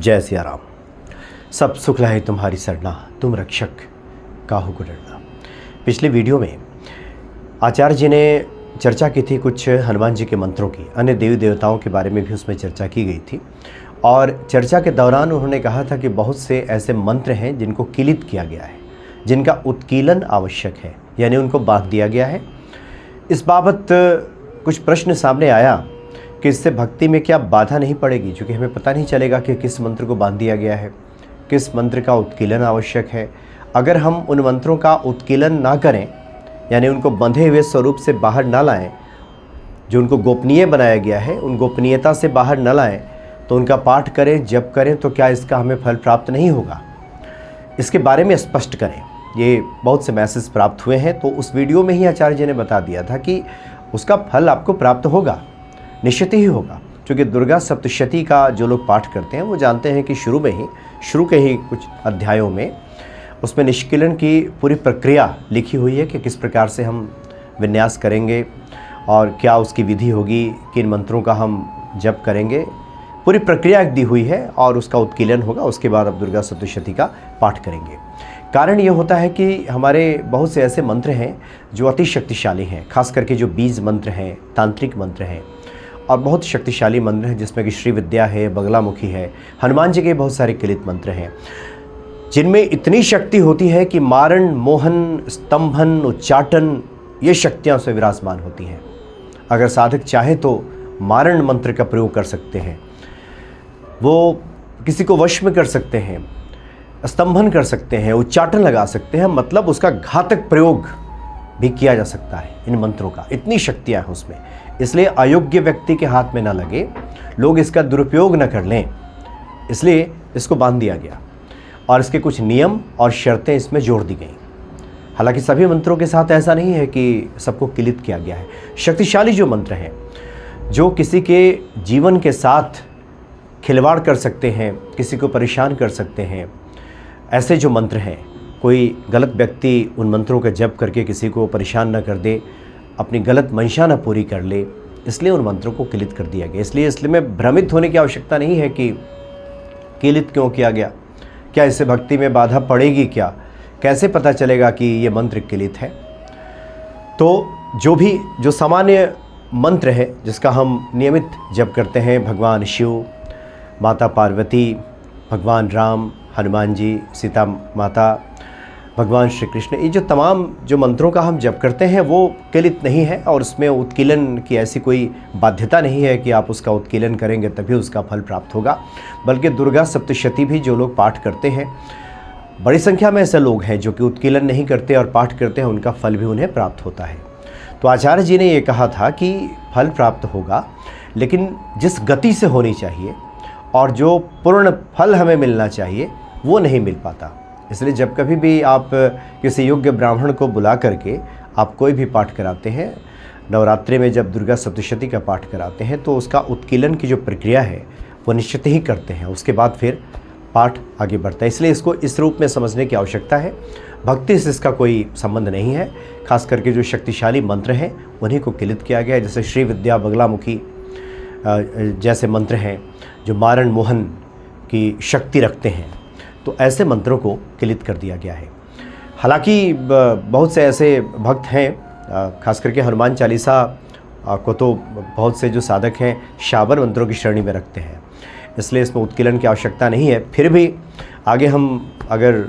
जय सिया राम। सब सुख लाए तुम्हारी सरना, तुम रक्षक काहू को डरना। पिछले वीडियो में आचार्य जी ने चर्चा की थी कुछ हनुमान जी के मंत्रों की, अन्य देवी देवताओं के बारे में भी उसमें चर्चा की गई थी। और चर्चा के दौरान उन्होंने कहा था कि बहुत से ऐसे मंत्र हैं जिनको किलित किया गया है, जिनका उत्कीलन आवश्यक है, यानी उनको बांध दिया गया है। इस बाबत कुछ प्रश्न सामने आया कि इससे भक्ति में क्या बाधा नहीं पड़ेगी, क्योंकि हमें पता नहीं चलेगा कि किस मंत्र को बांध दिया गया है, किस मंत्र का उत्कीलन आवश्यक है। अगर हम उन मंत्रों का उत्कीलन ना करें, यानी उनको बंधे हुए स्वरूप से बाहर ना लाएं, जो उनको गोपनीय बनाया गया है उन गोपनीयता से बाहर न लाएं, तो उनका पाठ करें, जप करें, तो क्या इसका हमें फल प्राप्त नहीं होगा? इसके बारे में स्पष्ट करें। ये बहुत से मैसेज प्राप्त हुए हैं, तो उस वीडियो में ही आचार्य जी ने बता दिया था कि उसका फल आपको प्राप्त होगा, निश्चित ही होगा। क्योंकि दुर्गा सप्तशती का जो लोग पाठ करते हैं वो जानते हैं कि शुरू के ही कुछ अध्यायों में उसमें निष्किलन की पूरी प्रक्रिया लिखी हुई है कि किस प्रकार से हम विन्यास करेंगे और क्या उसकी विधि होगी, किन मंत्रों का हम जप करेंगे, पूरी प्रक्रिया दी हुई है और उसका उत्कीलन होगा। उसके बाद अब दुर्गा सप्तशती का पाठ करेंगे। कारण ये होता है कि हमारे बहुत से ऐसे मंत्र हैं जो अति शक्तिशाली हैं, खास करके जो बीज मंत्र हैं, तांत्रिक मंत्र हैं और बहुत शक्तिशाली मंत्र हैं, जिसमें कि श्री विद्या है, बगलामुखी है, हनुमान जी के बहुत सारे किलित मंत्र हैं, जिनमें इतनी शक्ति होती है कि मारण, मोहन, स्तंभन, उच्चाटन, ये शक्तियाँ से विराजमान होती हैं। अगर साधक चाहे तो मारण मंत्र का प्रयोग कर सकते हैं, वो किसी को वश में कर सकते हैं, स्तंभन कर सकते हैं, उच्चाटन लगा सकते हैं, मतलब उसका घातक प्रयोग भी किया जा सकता है इन मंत्रों का। इतनी शक्तियाँ हैं उसमें, इसलिए अयोग्य व्यक्ति के हाथ में ना लगे, लोग इसका दुरुपयोग न कर लें, इसलिए इसको बांध दिया गया और इसके कुछ नियम और शर्तें इसमें जोड़ दी गई। हालांकि सभी मंत्रों के साथ ऐसा नहीं है कि सबको किलित किया गया है। शक्तिशाली जो मंत्र हैं, जो किसी के जीवन के साथ खिलवाड़ कर सकते हैं, किसी को परेशान कर सकते हैं, ऐसे जो मंत्र हैं, कोई गलत व्यक्ति उन मंत्रों का जप करके किसी को परेशान न कर दे, अपनी गलत मंशा न पूरी कर ले, इसलिए उन मंत्रों को किलित कर दिया गया। इसलिए में भ्रमित होने की आवश्यकता नहीं है कि किलित क्यों किया गया, क्या इससे भक्ति में बाधा पड़ेगी, क्या कैसे पता चलेगा कि ये मंत्र किलित है। तो जो सामान्य मंत्र है जिसका हम नियमित जप करते हैं, भगवान शिव, माता पार्वती, भगवान राम, हनुमान जी, सीता माता, भगवान श्री कृष्ण, ये जो तमाम जो मंत्रों का हम जप करते हैं वो किलित नहीं है और उसमें उत्कीलन की ऐसी कोई बाध्यता नहीं है कि आप उसका उत्कीलन करेंगे तभी उसका फल प्राप्त होगा। बल्कि दुर्गा सप्तशती भी जो लोग पाठ करते हैं, बड़ी संख्या में ऐसे लोग हैं जो कि उत्कीलन नहीं करते और पाठ करते हैं, उनका फल भी उन्हें प्राप्त होता है। तो आचार्य जी ने ये कहा था कि फल प्राप्त होगा, लेकिन जिस गति से होनी चाहिए और जो पूर्ण फल हमें मिलना चाहिए वो नहीं मिल पाता। इसलिए जब कभी भी आप किसी योग्य ब्राह्मण को बुला करके आप कोई भी पाठ कराते हैं, नवरात्रि में जब दुर्गा सप्तशती का पाठ कराते हैं, तो उसका उत्कीलन की जो प्रक्रिया है वो निश्चित ही करते हैं, उसके बाद फिर पाठ आगे बढ़ता है। इसलिए इसको इस रूप में समझने की आवश्यकता है। भक्ति से इसका कोई संबंध नहीं है। खास करके जो शक्तिशाली मंत्र हैं उन्हीं को किलित किया गया है, जैसे श्री विद्या, बगलामुखी जैसे मंत्र हैं जो मारण मोहन की शक्ति रखते हैं, तो ऐसे मंत्रों को किलित कर दिया गया है। हालांकि बहुत से ऐसे भक्त हैं, खास करके हनुमान चालीसा को तो बहुत से जो साधक हैं शाबर मंत्रों की श्रेणी में रखते हैं, इसलिए इसमें उत्कीलन की आवश्यकता नहीं है। फिर भी आगे हम अगर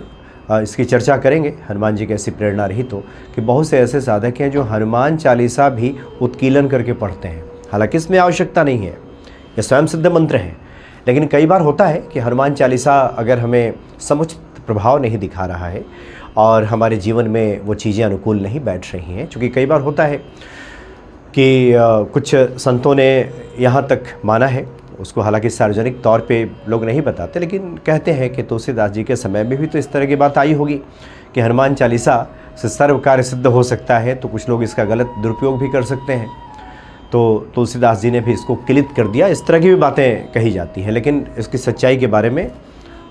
इसकी चर्चा करेंगे, हनुमान जी की ऐसी प्रेरणा रही तो, कि बहुत से ऐसे साधक हैं जो हनुमान चालीसा भी उत्कीलन करके पढ़ते हैं। हालांकि इसमें आवश्यकता नहीं है, ये स्वयं सिद्ध मंत्र हैं। लेकिन कई बार होता है कि हनुमान चालीसा अगर हमें समुचित प्रभाव नहीं दिखा रहा है और हमारे जीवन में वो चीज़ें अनुकूल नहीं बैठ रही हैं, क्योंकि कई बार होता है कि कुछ संतों ने यहाँ तक माना है, उसको हालांकि सार्वजनिक तौर पे लोग नहीं बताते, लेकिन कहते हैं कि तुलसीदास जी के समय में भी तो इस तरह की बात आई होगी कि हनुमान चालीसा से सर्व कार्य सिद्ध हो सकता है, तो कुछ लोग इसका गलत दुरुपयोग भी कर सकते हैं। तो तुलसीदास जी ने भी इसको किलित कर दिया, इस तरह की भी बातें कही जाती हैं, लेकिन इसकी सच्चाई के बारे में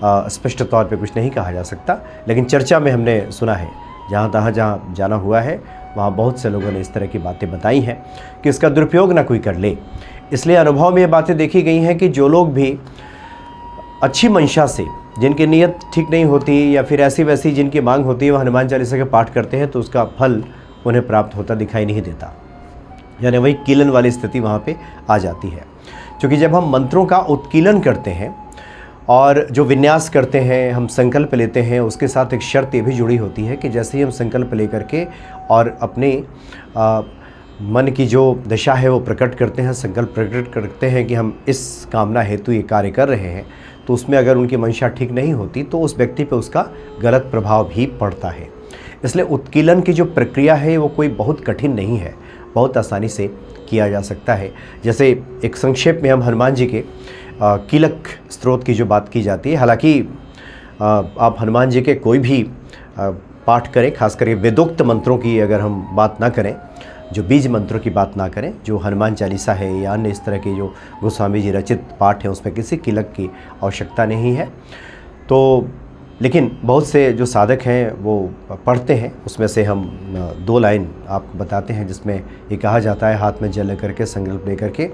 स्पष्ट तौर पे कुछ नहीं कहा जा सकता। लेकिन चर्चा में हमने सुना है, जहाँ जाना हुआ है वहाँ बहुत से लोगों ने इस तरह की बातें बताई हैं कि इसका दुरुपयोग ना कोई कर ले। इसलिए अनुभव में ये बातें देखी गई हैं कि जो लोग भी अच्छी मंशा से, जिनकी नीयत ठीक नहीं होती या फिर ऐसी वैसी जिनकी मांग होती है, वह हनुमान चालीसा के पाठ करते हैं तो उसका फल उन्हें प्राप्त होता दिखाई नहीं देता, यानी वही कीलन वाली स्थिति वहाँ पे आ जाती है। क्योंकि जब हम मंत्रों का उत्कीलन करते हैं और जो विन्यास करते हैं, हम संकल्प लेते हैं, उसके साथ एक शर्त ये भी जुड़ी होती है कि जैसे ही हम संकल्प ले करके और अपने मन की जो दशा है वो प्रकट करते हैं, संकल्प प्रकट करते हैं कि हम इस कामना हेतु ये कार्य कर रहे हैं, तो उसमें अगर उनकी मंशा ठीक नहीं होती तो उस व्यक्ति पे उसका गलत प्रभाव भी पड़ता है। इसलिए उत्कीलन की जो प्रक्रिया है वो कोई बहुत कठिन नहीं है, बहुत आसानी से किया जा सकता है। जैसे एक संक्षेप में हम हनुमान जी के कीलक स्त्रोत की जो बात की जाती है, हालांकि आप हनुमान जी के कोई भी पाठ करें, खास करके वेदोक्त मंत्रों की अगर हम बात ना करें, जो बीज मंत्रों की बात ना करें, जो हनुमान चालीसा है या अन्य इस तरह के जो गोस्वामी जी रचित पाठ हैं उसमें किसी कीलक की आवश्यकता नहीं है। तो लेकिन बहुत से जो साधक हैं वो पढ़ते हैं, उसमें से हम 2 लाइन आपको बताते हैं जिसमें ये कहा जाता है, हाथ में जल लेकर के संकल्प लेकर के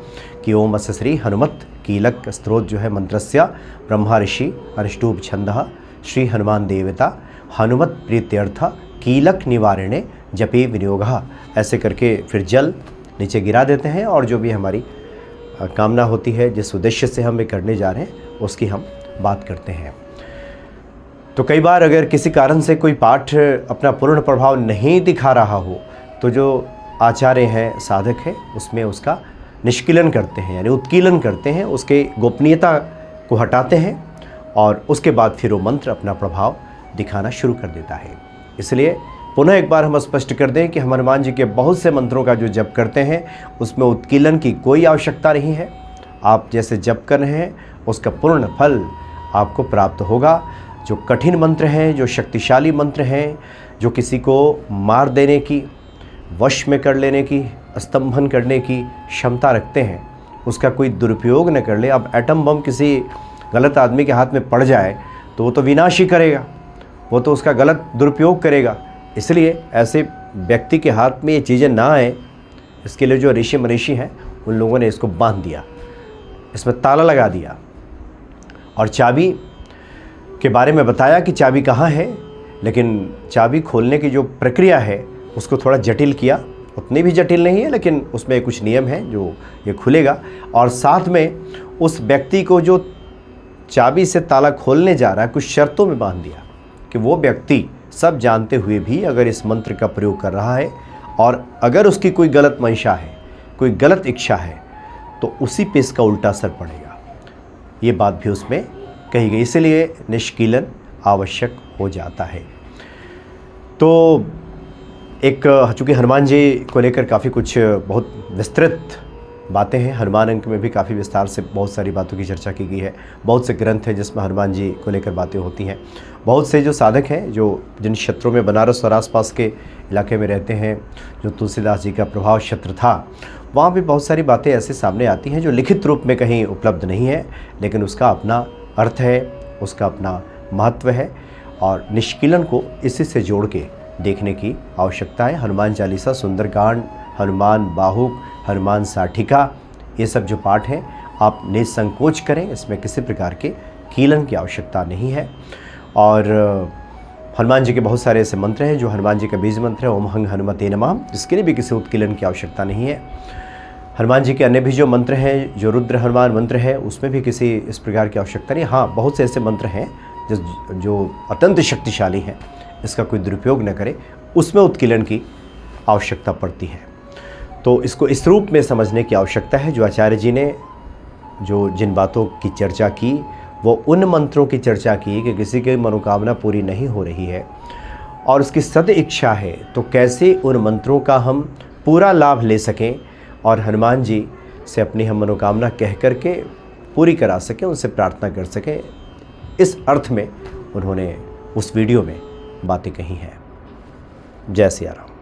कि ओम अस्य श्री हनुमत कीलक स्त्रोत जो है मंत्रस्य ब्रह्मा ऋषि अनुष्टुप छंदः श्री हनुमान देवता हनुमत प्रीत्यर्थ कीलक निवारणे जपे विनियोगः, ऐसे करके फिर जल नीचे गिरा देते हैं और जो भी हमारी कामना होती है, जिस उद्देश्य से हम ये करने जा रहे हैं उसकी हम बात करते हैं। तो कई बार अगर किसी कारण से कोई पाठ अपना पूर्ण प्रभाव नहीं दिखा रहा हो तो जो आचार्य हैं, साधक हैं, उसमें उसका निष्कीलन करते हैं, यानी उत्कीलन करते हैं, उसके गोपनीयता को हटाते हैं और उसके बाद फिर वो मंत्र अपना प्रभाव दिखाना शुरू कर देता है। इसलिए पुनः एक बार हम स्पष्ट कर दें कि हम हनुमान जी के बहुत से मंत्रों का जो जप करते हैं उसमें उत्कीलन की कोई आवश्यकता नहीं है। आप जैसे जप कर रहे हैं उसका पूर्ण फल आपको प्राप्त होगा। जो कठिन मंत्र हैं, जो शक्तिशाली मंत्र हैं, जो किसी को मार देने की, वश में कर लेने की, स्तंभन करने की क्षमता रखते हैं, उसका कोई दुरुपयोग न कर ले। अब एटम बम किसी गलत आदमी के हाथ में पड़ जाए तो वो तो विनाश ही करेगा, वो तो उसका गलत दुरुपयोग करेगा। इसलिए ऐसे व्यक्ति के हाथ में ये चीज़ें ना आए, इसके लिए जो ऋषि मनीषी हैं उन लोगों ने इसको बांध दिया, इसमें ताला लगा दिया और चाबी के बारे में बताया कि चाबी कहाँ है, लेकिन चाबी खोलने की जो प्रक्रिया है उसको थोड़ा जटिल किया। उतनी भी जटिल नहीं है, लेकिन उसमें कुछ नियम है जो ये खुलेगा। और साथ में उस व्यक्ति को जो चाबी से ताला खोलने जा रहा है कुछ शर्तों में बांध दिया कि वो व्यक्ति सब जानते हुए भी अगर इस मंत्र का प्रयोग कर रहा है और अगर उसकी कोई गलत मंशा है, कोई गलत इच्छा है, तो उसी पे इसका उल्टा असर पड़ेगा। ये बात भी उसमें कही गई, इसलिए निष्कीलन आवश्यक हो जाता है। तो एक चूँकि हनुमान जी को लेकर काफ़ी कुछ बहुत विस्तृत बातें हैं, हनुमान अंक में भी काफ़ी विस्तार से बहुत सारी बातों की चर्चा की गई है। बहुत से ग्रंथ हैं जिसमें हनुमान जी को लेकर बातें होती हैं। बहुत से जो साधक हैं जो जिन क्षेत्रों में बनारस और आसपास के इलाके में रहते हैं, जो तुलसीदास जी का प्रभाव क्षेत्र था, वहाँ भी बहुत सारी बातें ऐसे सामने आती हैं जो लिखित रूप में कहीं उपलब्ध नहीं है, लेकिन उसका अपना अर्थ है, उसका अपना महत्व है और निष्कीलन को इसी से जोड़ के देखने की आवश्यकता है। हनुमान चालीसा, सुंदरकांड, हनुमान बाहुक, हनुमान साठिका, ये सब जो पाठ हैं आप निसंकोच करें, इसमें किसी प्रकार के कीलन की आवश्यकता नहीं है। और हनुमान जी के बहुत सारे ऐसे मंत्र हैं जो हनुमान जी का बीज मंत्र है, ओम हंग हनुमते नमः, जिसके लिए भी किसी उत्कीलन की आवश्यकता नहीं है। हनुमान जी के अन्य भी जो मंत्र हैं, जो रुद्र हनुमान मंत्र है, उसमें भी किसी इस प्रकार की आवश्यकता नहीं। हाँ, बहुत से ऐसे मंत्र हैं जो अत्यंत शक्तिशाली हैं, इसका कोई दुरुपयोग न करे, उसमें उत्कीलन की आवश्यकता पड़ती है। तो इसको इस रूप में समझने की आवश्यकता है। जो आचार्य जी ने जो जिन बातों की चर्चा की वो उन मंत्रों की चर्चा की कि किसी की मनोकामना पूरी नहीं हो रही है और उसकी सद इच्छा है, तो कैसे उन मंत्रों का हम पूरा लाभ ले सकें और हनुमान जी से अपनी हम मनोकामना कह करके पूरी करा सकें, उनसे प्रार्थना कर सकें। इस अर्थ में उन्होंने उस वीडियो में बातें कही हैं। जय सिया राम।